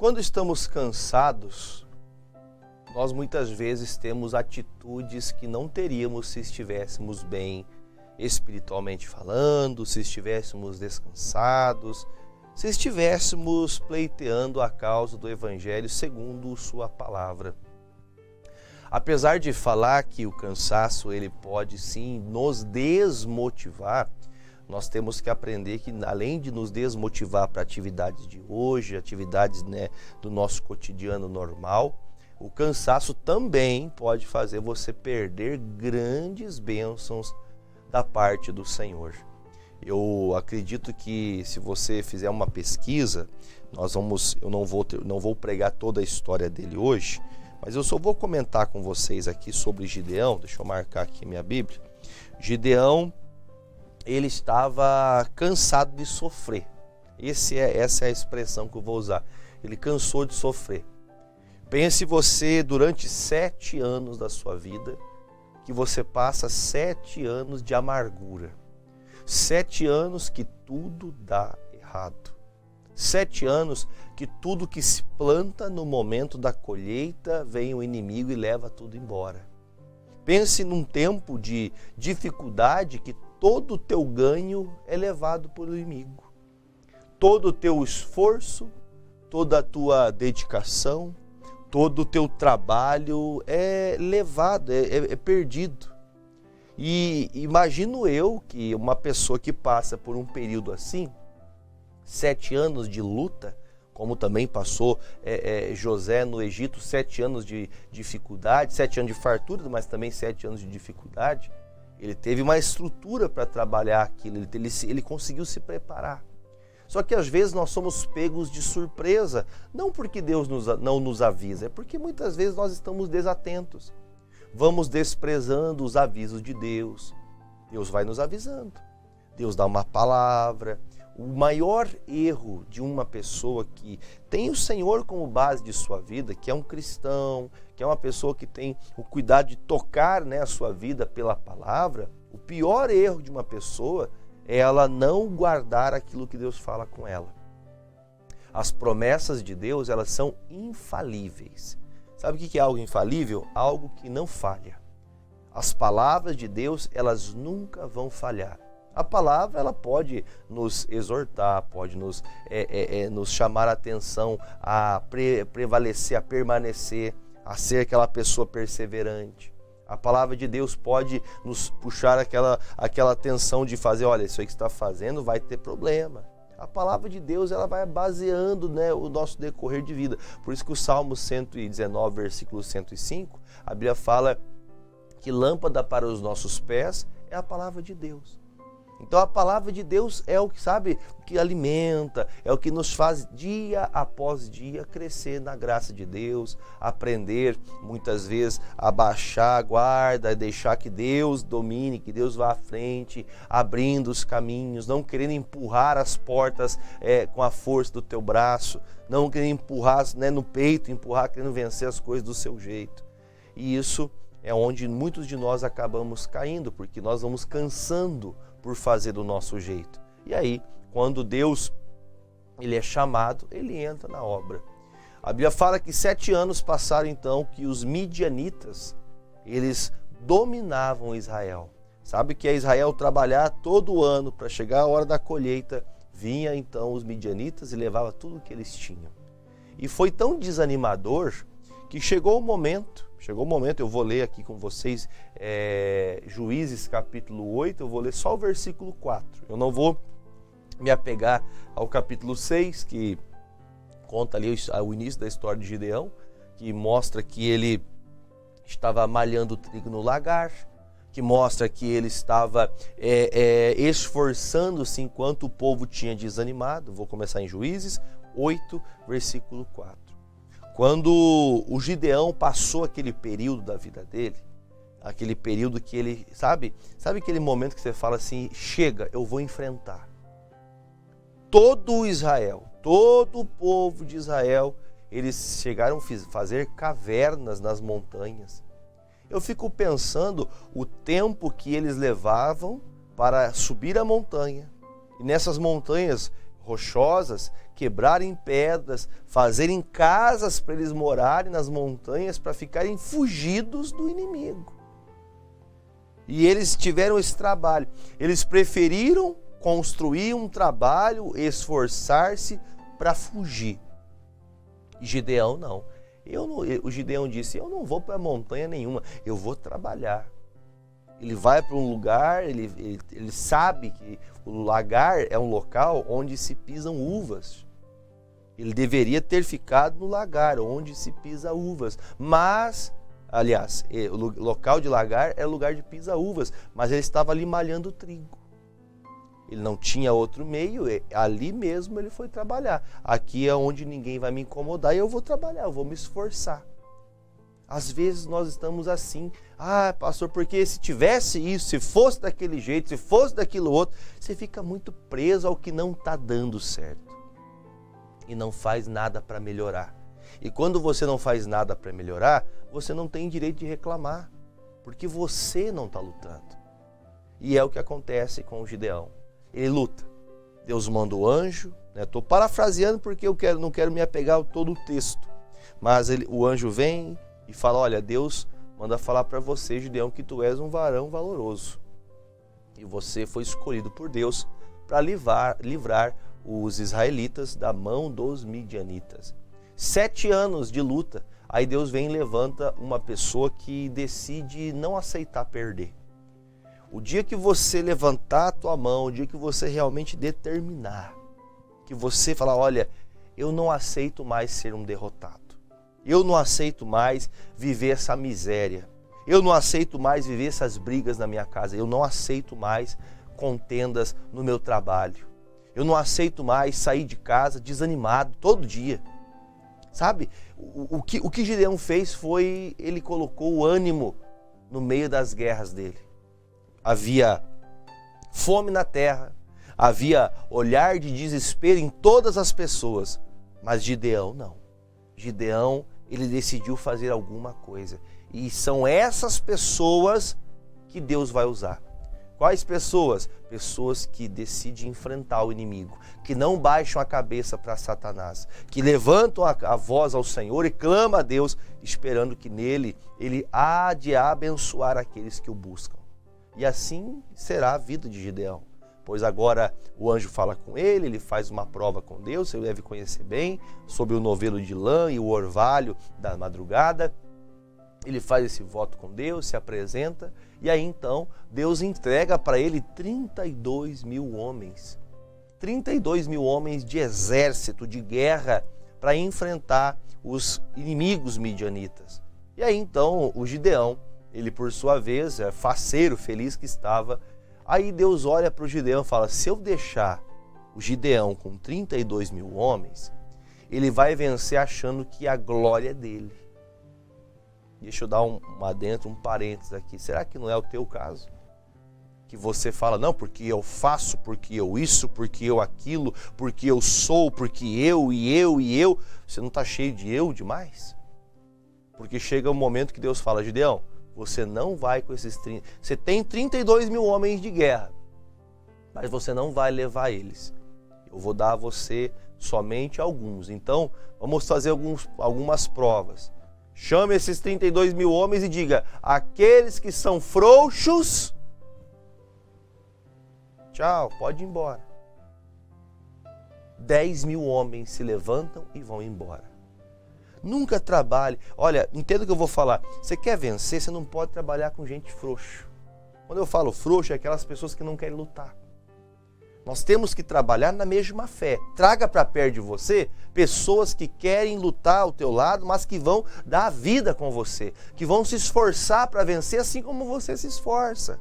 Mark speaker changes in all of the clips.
Speaker 1: Quando estamos cansados, nós muitas vezes temos atitudes que não teríamos se estivéssemos bem espiritualmente falando, se estivéssemos descansados, se estivéssemos pleiteando a causa do Evangelho segundo sua palavra. Apesar de falar que o cansaço ele pode sim nos desmotivar, nós temos que aprender que além de nos desmotivar para atividades de hoje, atividades do nosso cotidiano normal, o cansaço também pode fazer você perder grandes bênçãos da parte do Senhor. Eu acredito que se você fizer uma pesquisa, eu não vou pregar toda a história dele hoje, mas eu só vou comentar com vocês aqui sobre Gideão. Deixa eu marcar aqui minha Bíblia. Gideão, ele estava cansado de sofrer. Essa é a expressão que eu vou usar. Ele cansou de sofrer. Pense você durante 7 anos da sua vida, que você passa 7 anos de amargura. 7 anos que tudo dá errado. 7 anos que tudo que se planta no momento da colheita, vem o inimigo e leva tudo embora. Pense num tempo de dificuldade que todo o teu ganho é levado por inimigo. Todo o teu esforço, toda a tua dedicação, todo o teu trabalho é levado, é perdido. E imagino eu que uma pessoa que passa por um período assim, 7 anos de luta, como também passou José no Egito, 7 anos de dificuldade, 7 anos de fartura, mas também 7 anos de dificuldade. Ele teve uma estrutura para trabalhar aquilo, ele conseguiu se preparar. Só que às vezes nós somos pegos de surpresa, não porque Deus não nos avisa, é porque muitas vezes nós estamos desatentos. Vamos desprezando os avisos de Deus. Deus vai nos avisando. Deus dá uma palavra. O maior erro de uma pessoa que tem o Senhor como base de sua vida, que é um cristão, que é uma pessoa que tem o cuidado de tocar a sua vida pela palavra, o pior erro de uma pessoa é ela não guardar aquilo que Deus fala com ela. As promessas de Deus, elas são infalíveis. Sabe o que é algo infalível? Algo que não falha. As palavras de Deus, elas nunca vão falhar. A palavra, ela pode nos exortar, pode nos chamar a atenção a prevalecer, a permanecer, a ser aquela pessoa perseverante. A palavra de Deus pode nos puxar aquela atenção de fazer, olha, isso aí que você está fazendo vai ter problema. A palavra de Deus, ela vai baseando o nosso decorrer de vida. Por isso que o Salmo 119, versículo 105, a Bíblia fala que lâmpada para os nossos pés é a palavra de Deus. Então a palavra de Deus é o que, o que alimenta, é o que nos faz dia após dia crescer na graça de Deus, aprender muitas vezes a baixar a guarda, deixar que Deus domine, que Deus vá à frente, abrindo os caminhos, não querendo empurrar as portas com a força do teu braço, não querendo empurrar no peito, querendo vencer as coisas do seu jeito. E isso é onde muitos de nós acabamos caindo, porque nós vamos cansando por fazer do nosso jeito. E aí, quando Deus ele é chamado, ele entra na obra. A Bíblia fala que 7 anos passaram então que os midianitas, eles dominavam Israel. Sabe que é Israel trabalhar todo ano para chegar a hora da colheita, vinha então os midianitas e levava tudo o que eles tinham. E foi tão desanimador que chegou o momento, eu vou ler aqui com vocês Juízes capítulo 8, eu vou ler só o versículo 4. Eu não vou me apegar ao capítulo 6, que conta ali o início da história de Gideão, que mostra que ele estava malhando trigo no lagar, que mostra que ele estava esforçando-se enquanto o povo tinha desanimado. Vou começar em Juízes 8, versículo 4. Quando o Gideão passou aquele período da vida dele, aquele período que ele, sabe aquele momento que você fala assim, chega, eu vou enfrentar. Todo Israel, todo o povo de Israel, eles chegaram a fazer cavernas nas montanhas. Eu fico pensando o tempo que eles levavam para subir a montanha. E nessas montanhas rochosas, quebrarem pedras, fazerem casas para eles morarem nas montanhas, para ficarem fugidos do inimigo. E eles tiveram esse trabalho. Eles preferiram construir um trabalho, esforçar-se para fugir. E Gideão não. O Gideão disse, eu não vou para montanha nenhuma, eu vou trabalhar. Ele vai para um lugar, ele sabe que o lagar é um local onde se pisam uvas. Ele deveria ter ficado no lagar, onde se pisa uvas. Mas, aliás, o local de lagar é lugar de pisa uvas, mas ele estava ali malhando trigo. Ele não tinha outro meio, ali mesmo ele foi trabalhar. Aqui é onde ninguém vai me incomodar e eu vou trabalhar, eu vou me esforçar. Às vezes nós estamos assim, pastor, porque se tivesse isso, se fosse daquele jeito, se fosse daquilo outro, você fica muito preso ao que não está dando certo. E não faz nada para melhorar. E quando você não faz nada para melhorar, você não tem direito de reclamar, porque você não está lutando. E é o que acontece com o Gideão. Ele luta. Deus manda o anjo, estou parafraseando porque não quero me apegar a todo o texto. Mas o anjo vem e fala, olha, Deus manda falar para você, Gideão, que tu és um varão valoroso. E você foi escolhido por Deus para livrar os israelitas da mão dos midianitas. 7 anos de luta. Aí Deus vem e levanta uma pessoa que decide não aceitar perder. O dia que você levantar a tua mão, o dia que você realmente determinar, que você falar, olha, eu não aceito mais ser um derrotado. Eu não aceito mais viver essa miséria. Eu não aceito mais viver essas brigas na minha casa. Eu não aceito mais contendas no meu trabalho. Eu não aceito mais sair de casa desanimado todo dia. Sabe? O que Gideão fez foi, ele colocou o ânimo no meio das guerras dele. Havia fome na terra, havia olhar de desespero em todas as pessoas, mas Gideão não. Gideão, ele decidiu fazer alguma coisa. E são essas pessoas que Deus vai usar. Quais pessoas? Pessoas que decidem enfrentar o inimigo, que não baixam a cabeça para Satanás, que levantam a voz ao Senhor e clamam a Deus, esperando que nele ele há de abençoar aqueles que o buscam. E assim será a vida de Gideão. Pois agora o anjo fala com ele faz uma prova com Deus, você deve conhecer bem, sobre o novelo de lã e o orvalho da madrugada. Ele faz esse voto com Deus, se apresenta, e aí então Deus entrega para ele 32 mil homens. 32 mil homens de exército, de guerra, para enfrentar os inimigos midianitas. E aí então o Gideão, ele por sua vez, faceiro, feliz que estava, aí Deus olha para o Gideão e fala, se eu deixar o Gideão com 32 mil homens, ele vai vencer achando que a glória é dele. Deixa eu dar um adentro, um parênteses aqui. Será que não é o teu caso? Que você fala, não, porque eu faço, porque eu isso, porque eu aquilo, porque eu sou, porque eu e eu e eu. Você não está cheio de eu demais? Porque chega um momento que Deus fala, Gideão, você não vai com esses 30... Você tem 32 mil homens de guerra, mas você não vai levar eles. Eu vou dar a você somente alguns. Então, vamos fazer algumas provas. Chame esses 32 mil homens e diga, aqueles que são frouxos, tchau, pode ir embora. 10 mil homens se levantam e vão embora. Nunca trabalhe. Olha, entenda o que eu vou falar. Você quer vencer, você não pode trabalhar com gente frouxa. Quando eu falo frouxo, é aquelas pessoas que não querem lutar. Nós temos que trabalhar na mesma fé. Traga para perto de você pessoas que querem lutar ao teu lado, mas que vão dar a vida com você, que vão se esforçar para vencer assim como você se esforça.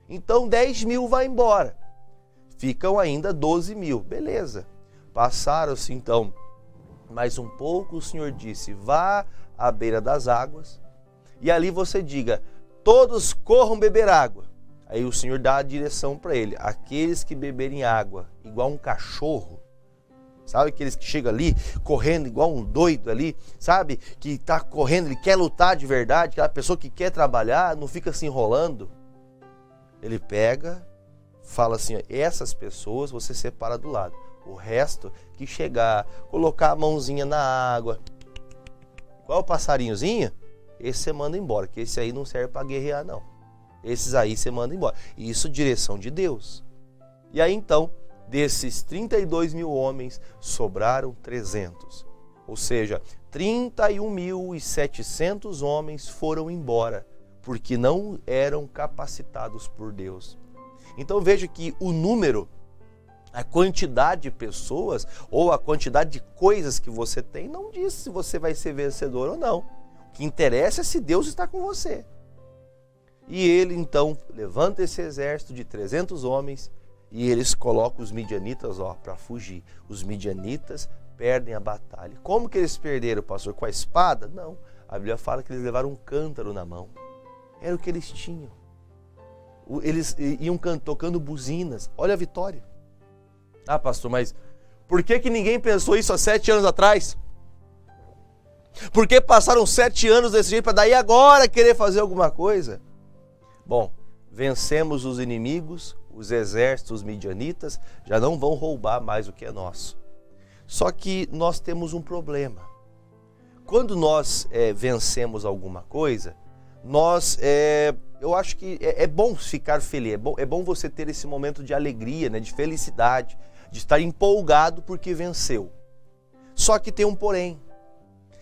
Speaker 1: Então 10 mil vai embora. Ficam ainda 12 mil. Beleza. Passaram-se então mais um pouco, o Senhor disse, vá à beira das águas e ali você diga, todos corram beber água. Aí o Senhor dá a direção para ele. Aqueles que beberem água igual um cachorro, sabe? Aqueles que chegam ali correndo igual um doido ali, sabe? Que está correndo, ele quer lutar de verdade, aquela pessoa que quer trabalhar, não fica se enrolando. Ele pega, fala assim, essas pessoas você separa do lado. O resto que chegar, colocar a mãozinha na água, igual o passarinhozinho, esse você manda embora, que esse aí não serve para guerrear não. Esses aí você manda embora. Isso direção de Deus. E aí então, desses 32 mil homens, sobraram 300. Ou seja, 31.700 homens foram embora, porque não eram capacitados por Deus. Então veja que o número, a quantidade de pessoas ou a quantidade de coisas que você tem não diz se você vai ser vencedor ou não. O que interessa é se Deus está com você. E ele então levanta esse exército de 300 homens e eles colocam os midianitas para fugir. Os midianitas perdem a batalha. Como que eles perderam, pastor? Com a espada? Não. A Bíblia fala que eles levaram um cântaro na mão. Era o que eles tinham. Eles iam tocando buzinas. Olha a vitória. Ah, pastor, mas por que ninguém pensou isso há 7 anos atrás? Por que passaram 7 anos desse jeito para daí agora querer fazer alguma coisa? Bom, vencemos os inimigos, os exércitos midianitas já não vão roubar mais o que é nosso. Só que nós temos um problema. Quando nós vencemos alguma coisa, eu acho que é bom ficar feliz, é bom você ter esse momento de alegria, né, de felicidade, de estar empolgado porque venceu. Só que tem um porém.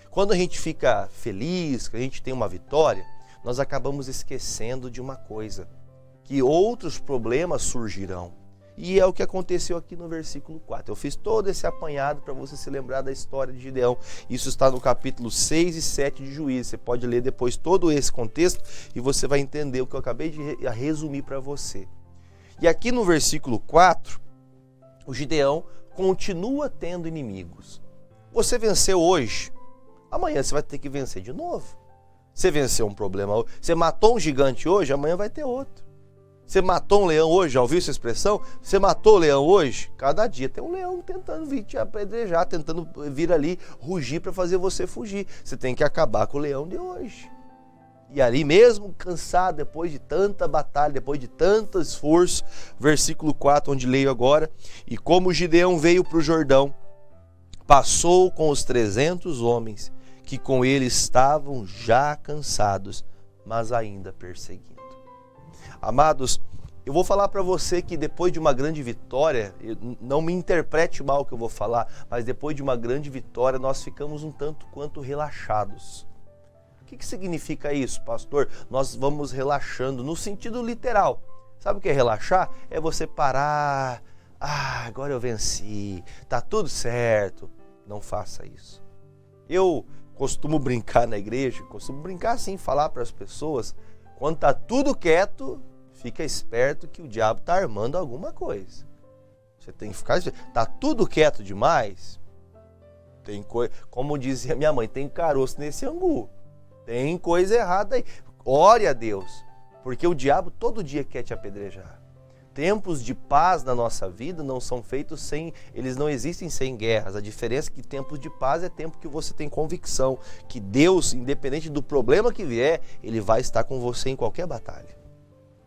Speaker 1: Quando a gente fica feliz, que a gente tem uma vitória, nós acabamos esquecendo de uma coisa, que outros problemas surgirão. E é o que aconteceu aqui no versículo 4. Eu fiz todo esse apanhado para você se lembrar da história de Gideão. Isso está no capítulo 6 e 7 de Juízes. Você pode ler depois todo esse contexto e você vai entender o que eu acabei de resumir para você. E aqui no versículo 4, o Gideão continua tendo inimigos. Você venceu hoje, amanhã você vai ter que vencer de novo. Você venceu um problema hoje, você matou um gigante hoje, amanhã vai ter outro. Você matou um leão hoje, já ouviu essa expressão? Você matou o leão hoje? Cada dia tem um leão tentando vir te apedrejar, tentando vir ali, rugir para fazer você fugir. Você tem que acabar com o leão de hoje. E ali mesmo, cansado, depois de tanta batalha, depois de tanto esforço, versículo 4, onde leio agora, e como Gideão veio para o Jordão, passou com os 300 homens, que com ele estavam já cansados, mas ainda perseguindo. Amados, eu vou falar para você que depois de uma grande vitória, não me interprete mal o que eu vou falar, mas depois de uma grande vitória nós ficamos um tanto quanto relaxados. O que significa isso, pastor? Nós vamos relaxando no sentido literal. Sabe o que é relaxar? É você parar, agora eu venci, tá tudo certo. Não faça isso. Eu costumo brincar na igreja, assim, falar para as pessoas, quando tá tudo quieto, fica esperto que o diabo está armando alguma coisa. Você tem que ficar esperto. Tá tudo quieto demais? Tem coisa, como dizia minha mãe, tem caroço nesse angu. Tem coisa errada aí. Ore a Deus, porque o diabo todo dia quer te apedrejar. Tempos de paz na nossa vida não são feitos eles não existem sem guerras. A diferença é que tempos de paz é tempo que você tem convicção que Deus, independente do problema que vier, Ele vai estar com você em qualquer batalha.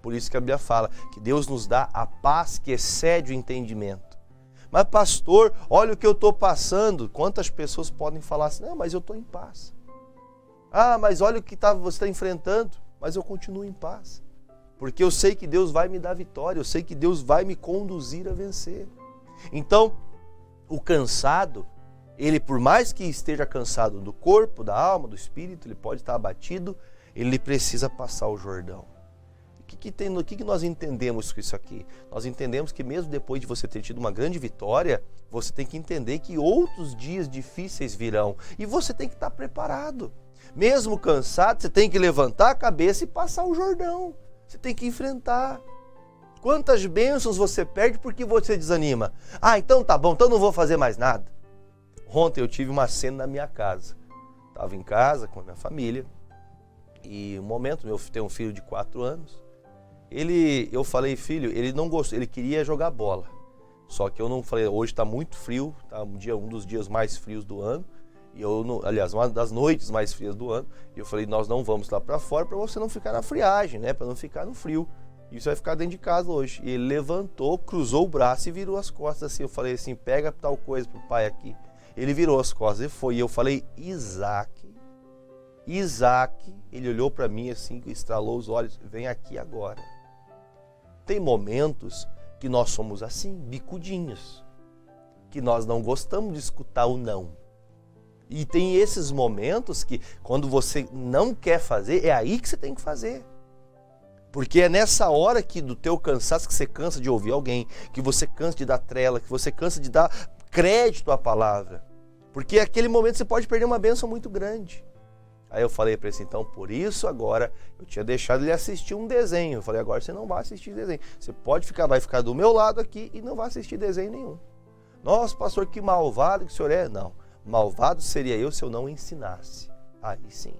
Speaker 1: Por isso que a Bíblia fala que Deus nos dá a paz que excede o entendimento. Mas pastor, olha o que eu estou passando. Quantas pessoas podem falar assim, não, mas eu estou em paz. Mas olha o que você está enfrentando, mas eu continuo em paz. Porque eu sei que Deus vai me dar vitória, eu sei que Deus vai me conduzir a vencer. Então, o cansado, ele por mais que esteja cansado do corpo, da alma, do espírito, ele pode estar abatido, ele precisa passar o Jordão. O que nós entendemos com isso aqui? Nós entendemos que mesmo depois de você ter tido uma grande vitória, você tem que entender que outros dias difíceis virão e você tem que estar preparado. Mesmo cansado, você tem que levantar a cabeça e passar o Jordão. Você tem que enfrentar. Quantas bênçãos você perde porque você desanima? Então tá bom, então não vou fazer mais nada. Ontem eu tive uma cena na minha casa. Estava em casa com a minha família e um momento, eu tenho um filho de 4 anos. Eu falei, filho, ele não gostou, ele queria jogar bola. Só que eu não falei, hoje está muito frio, tá um dos dias mais frios do ano. E uma das noites mais frias do ano. E eu falei, nós não vamos lá para fora para você não ficar na friagem, né? Para não ficar no frio. Isso vai ficar dentro de casa hoje. E ele levantou, cruzou o braço e virou as costas assim. Eu falei assim, pega tal coisa pro pai aqui. Ele virou as costas e foi. E eu falei, Isaac. Ele olhou para mim assim, estralou os olhos, vem aqui agora. Tem momentos que nós somos assim, bicudinhos, que nós não gostamos de escutar o não. E tem esses momentos que, quando você não quer fazer, é aí que você tem que fazer. Porque é nessa hora que do teu cansaço, que você cansa de ouvir alguém, que você cansa de dar trela, que você cansa de dar crédito à palavra. Porque naquele momento você pode perder uma bênção muito grande. Aí eu falei para ele assim, então por isso agora eu tinha deixado ele assistir um desenho. Eu falei, agora você não vai assistir desenho. Você vai ficar do meu lado aqui e não vai assistir desenho nenhum. Nossa, pastor, que malvado que o senhor é. Não, malvado seria eu se eu não ensinasse. Aí sim.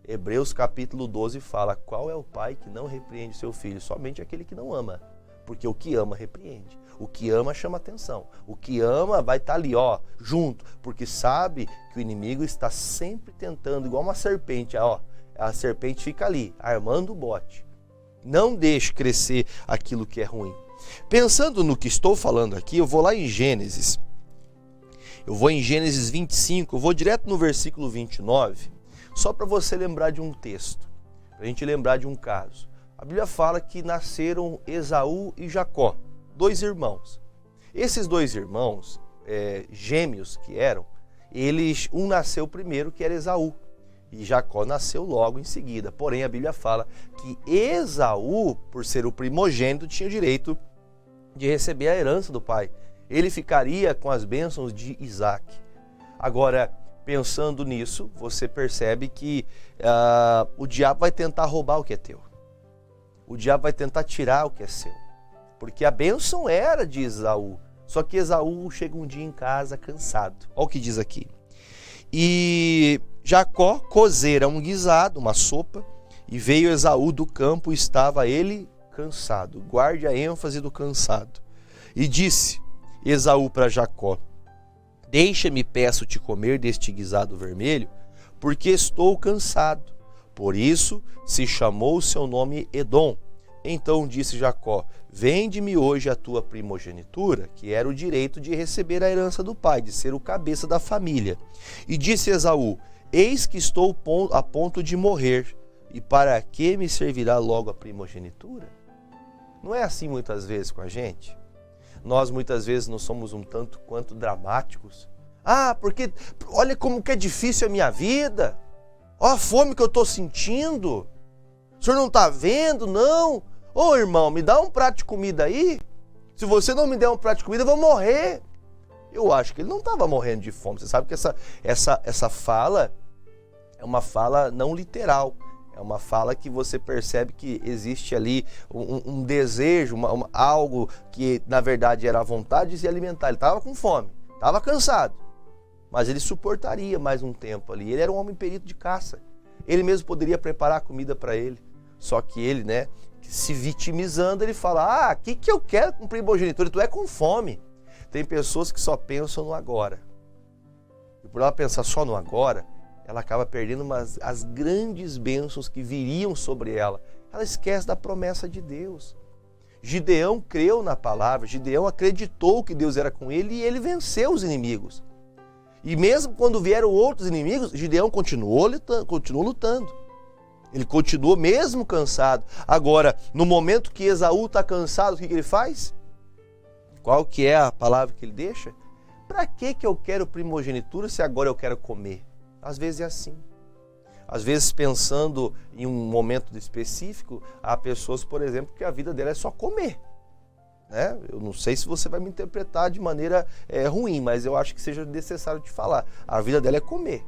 Speaker 1: Hebreus capítulo 12 fala, qual é o pai que não repreende seu filho? Somente aquele que não ama. Porque o que ama repreende. O que ama chama atenção. O que ama vai estar ali, junto. Porque sabe que o inimigo está sempre tentando, igual uma serpente. A serpente fica ali, armando o bote. Não deixe crescer aquilo que é ruim. Pensando no que estou falando aqui, eu vou lá em Gênesis. Eu vou em Gênesis 25, eu vou direto no versículo 29, só para você lembrar de um texto, para a gente lembrar de um caso. A Bíblia fala que nasceram Esaú e Jacó, 2 irmãos. Esses 2 irmãos, gêmeos que eram, um nasceu primeiro, que era Esaú, e Jacó nasceu logo em seguida. Porém, a Bíblia fala que Esaú, por ser o primogênito, tinha o direito de receber a herança do pai. Ele ficaria com as bênçãos de Isaac. Agora, pensando nisso, você percebe que o diabo vai tentar roubar o que é teu. O diabo vai tentar tirar o que é seu. Porque a bênção era de Esaú. Só que Esaú chega um dia em casa cansado. Olha o que diz aqui. E Jacó cozera um guisado, uma sopa, e veio Esaú do campo e estava ele cansado. Guarde a ênfase do cansado. E disse Esaú para Jacó, deixa-me, peço-te, comer deste guisado vermelho, porque estou cansado. Por isso se chamou o seu nome Edom. Então disse Jacó, vende-me hoje a tua primogenitura, que era o direito de receber a herança do pai, de ser o cabeça da família. E disse Esaú, eis que estou a ponto de morrer, e para que me servirá logo a primogenitura? Não é assim muitas vezes com a gente? Nós muitas vezes não somos um tanto quanto dramáticos. Porque olha como que é difícil a minha vida. Olha a fome que eu estou sentindo. O senhor não está vendo, não? Ô irmão, me dá um prato de comida aí. Se você não me der um prato de comida, eu vou morrer. Eu acho que ele não estava morrendo de fome. Você sabe que essa fala é uma fala não literal. É uma fala que você percebe que existe ali um desejo, algo que na verdade era a vontade de se alimentar. Ele estava com fome, estava cansado, mas ele suportaria mais um tempo ali. Ele era um homem perito de caça. Ele mesmo poderia preparar a comida para ele. Só que ele, se vitimizando, ele fala, o que eu quero com primogenitura? Tu é com fome. Tem pessoas que só pensam no agora. E por ela pensar só no agora, ela acaba perdendo as grandes bênçãos que viriam sobre ela. Ela esquece da promessa de Deus. Gideão creu na palavra, Gideão acreditou que Deus era com ele e ele venceu os inimigos. E mesmo quando vieram outros inimigos, Gideão continuou lutando. Ele continuou mesmo cansado. Agora, no momento que Esaú está cansado, o que ele faz? Qual que é a palavra que ele deixa? Para que eu quero primogenitura se agora eu quero comer? Às vezes é assim. Às vezes, pensando em um momento específico, há pessoas, por exemplo, que a vida dela é só comer. Eu não sei se você vai me interpretar de maneira ruim, mas eu acho que seja necessário te falar. A vida dela é comer.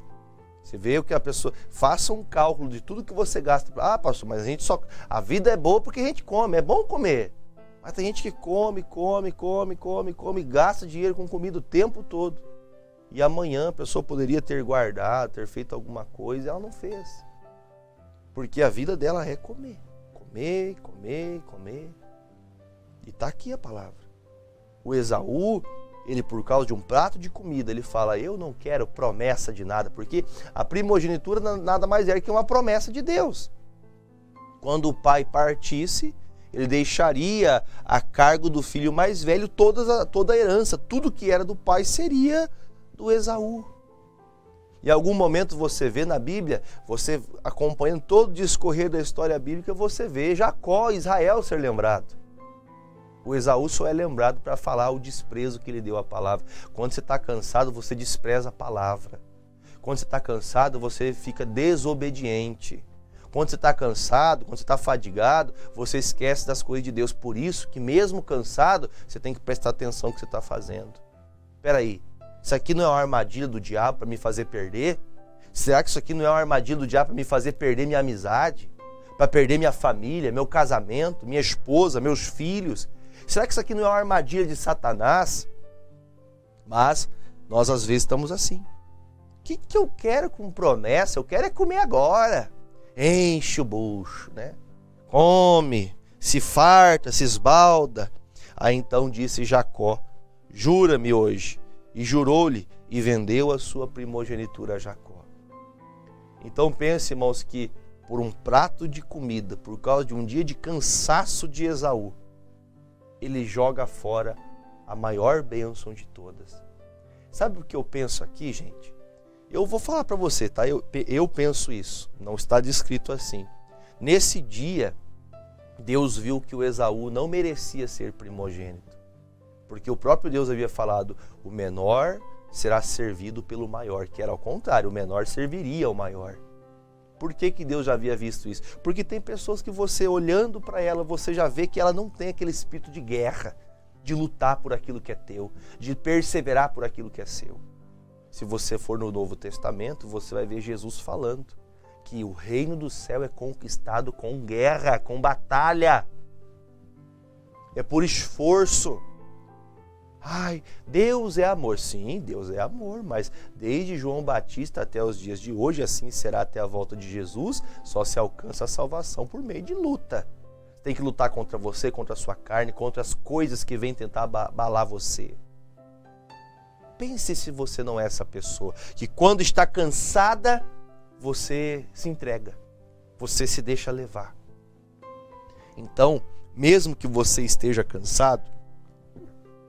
Speaker 1: Você vê o que a pessoa... Faça um cálculo de tudo que você gasta. Pastor, mas a vida é boa porque a gente come. É bom comer. Mas tem gente que come, gasta dinheiro com comida o tempo todo. E amanhã a pessoa poderia ter guardado, ter feito alguma coisa, e ela não fez. Porque a vida dela é comer. Comer. E está aqui a palavra. O Esaú, ele por causa de um prato de comida, ele fala, eu não quero promessa de nada, porque a primogenitura nada mais é que uma promessa de Deus. Quando o pai partisse, ele deixaria a cargo do filho mais velho toda a herança, tudo que era do pai seria do Esaú. Em algum momento você vê na Bíblia, você acompanhando todo o discorrer da história bíblica, você vê Jacó, Israel ser lembrado. O Esaú só é lembrado para falar o desprezo que ele deu à palavra. Quando você está cansado, você despreza a palavra. Quando você está cansado, você fica desobediente. Quando você está cansado, quando você está fadigado, você esquece das coisas de Deus. Por isso que mesmo cansado, você tem que prestar atenção no que você está fazendo. Espera aí, isso aqui não é uma armadilha do diabo para me fazer perder? Será que isso aqui não é uma armadilha do diabo para me fazer perder minha amizade? Para perder minha família, meu casamento, minha esposa, meus filhos? Será que isso aqui não é uma armadilha de Satanás? Mas nós às vezes estamos assim. O que eu quero com promessa? Eu quero é comer agora. Enche o bucho, né? Come, se farta, se esbalda. Aí então disse Jacó: jura-me hoje. E jurou-lhe e vendeu a sua primogenitura a Jacó. Então pense, irmãos, que por um prato de comida, por causa de um dia de cansaço de Esaú, ele joga fora a maior bênção de todas. Sabe o que eu penso aqui, gente? Eu vou falar para você, tá? Eu penso isso, não está descrito assim. Nesse dia, Deus viu que o Esaú não merecia ser primogênito, porque o próprio Deus havia falado: o menor será servido pelo maior, que era ao contrário, o menor serviria ao maior. Por que Deus já havia visto isso? Porque tem pessoas que você, olhando para ela, você já vê que ela não tem aquele espírito de guerra, de lutar por aquilo que é teu, de perseverar por aquilo que é seu. Se você for no Novo Testamento, você vai ver Jesus falando que o reino do céu é conquistado com guerra, com batalha. É por esforço. Ai, Deus é amor. Sim, Deus é amor, mas desde João Batista até os dias de hoje, assim será até a volta de Jesus, só se alcança a salvação por meio de luta. Tem que lutar contra você, contra a sua carne, contra as coisas que vêm tentar abalar você. Pense se você não é essa pessoa, que quando está cansada, você se entrega, você se deixa levar. Então, mesmo que você esteja cansado,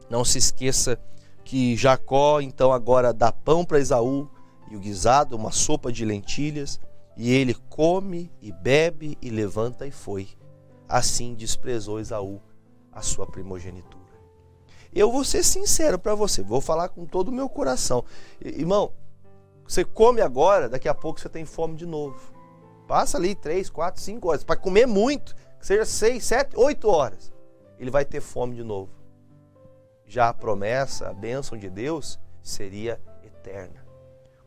Speaker 1: não se esqueça que Jacó então agora dá pão para Esaú e o guisado, uma sopa de lentilhas, e ele come e bebe e levanta e foi. Assim desprezou Esaú a sua primogenitura. Eu vou ser sincero para você, vou falar com todo o meu coração. Irmão, você come agora, daqui a pouco você tem fome de novo. Passa ali 3, 4, 5 horas, para comer muito, que seja 6, 7, 8 horas. Ele vai ter fome de novo. Já a promessa, a bênção de Deus seria eterna.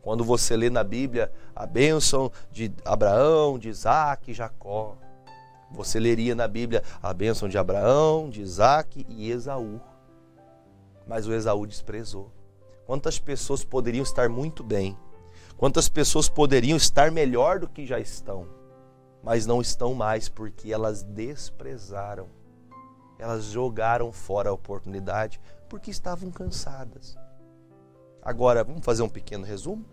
Speaker 1: Quando você lê na Bíblia a bênção de Abraão, de Isaac e Jacó, você leria na Bíblia a bênção de Abraão, de Isaac e Esaú. Mas o Esaú desprezou. Quantas pessoas poderiam estar muito bem? Quantas pessoas poderiam estar melhor do que já estão? Mas não estão mais porque elas desprezaram. Elas jogaram fora a oportunidade porque estavam cansadas. Agora, vamos fazer um pequeno resumo?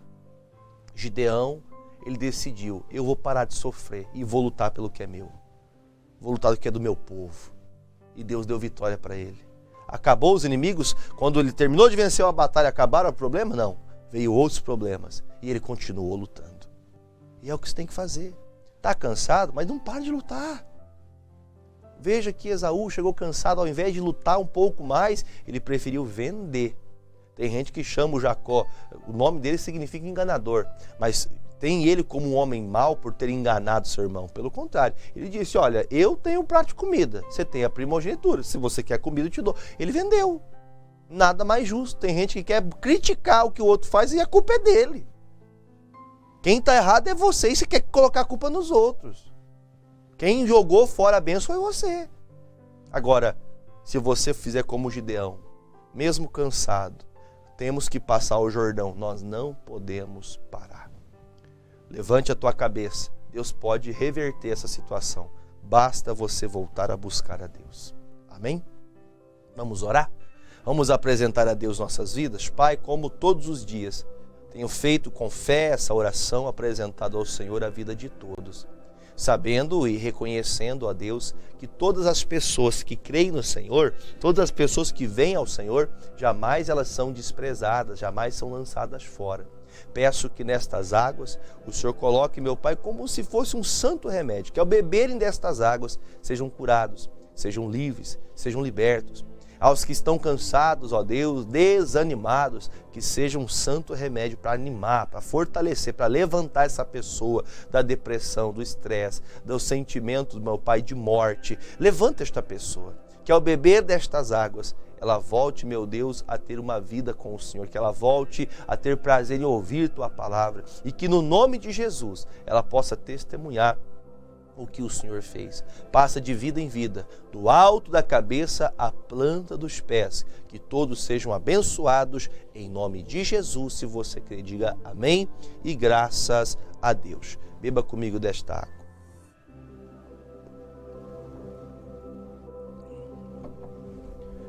Speaker 1: Gideão, ele decidiu: eu vou parar de sofrer e vou lutar pelo que é meu. Vou lutar pelo que é do meu povo. E Deus deu vitória para ele. Acabou os inimigos? Quando ele terminou de vencer uma batalha, acabaram o problema? Não. Veio outros problemas. E ele continuou lutando. E é o que você tem que fazer. Está cansado? Mas não para de lutar. Veja que Esaú chegou cansado, ao invés de lutar um pouco mais, ele preferiu vender. Tem gente que chama o Jacó, o nome dele significa enganador, mas tem ele como um homem mau por ter enganado seu irmão. Pelo contrário, ele disse: olha, eu tenho um prato de comida, você tem a primogenitura, se você quer comida eu te dou. Ele vendeu. Nada mais justo. Tem gente que quer criticar o que o outro faz e a culpa é dele. Quem está errado é você e você quer colocar a culpa nos outros. Quem jogou fora a bênção foi você. Agora, se você fizer como Gideão, mesmo cansado, temos que passar o Jordão, nós não podemos parar. Levante a tua cabeça, Deus pode reverter essa situação. Basta você voltar a buscar a Deus. Amém? Vamos orar? Vamos apresentar a Deus nossas vidas? Pai, como todos os dias, tenho feito com fé essa oração, apresentado ao Senhor a vida de todos. sabendo e reconhecendo a Deus que todas as pessoas que creem no Senhor, todas as pessoas que vêm ao Senhor, jamais elas são desprezadas, jamais são lançadas fora. Peço que nestas águas o Senhor coloque, meu Pai, como se fosse um santo remédio, que ao beberem destas águas sejam curados, sejam livres, sejam libertos. Aos que estão cansados, ó Deus, desanimados, que seja um santo remédio para animar, para fortalecer, para levantar essa pessoa da depressão, do estresse, dos sentimentos, meu Pai, de morte. Levanta esta pessoa, que ao beber destas águas, ela volte, meu Deus, a ter uma vida com o Senhor, que ela volte a ter prazer em ouvir Tua palavra e que no nome de Jesus ela possa testemunhar o que o Senhor fez. Passa de vida em vida, do alto da cabeça à planta dos pés, que todos sejam abençoados em nome de Jesus. Se você crê, diga amém e graças a Deus. Beba comigo desta água.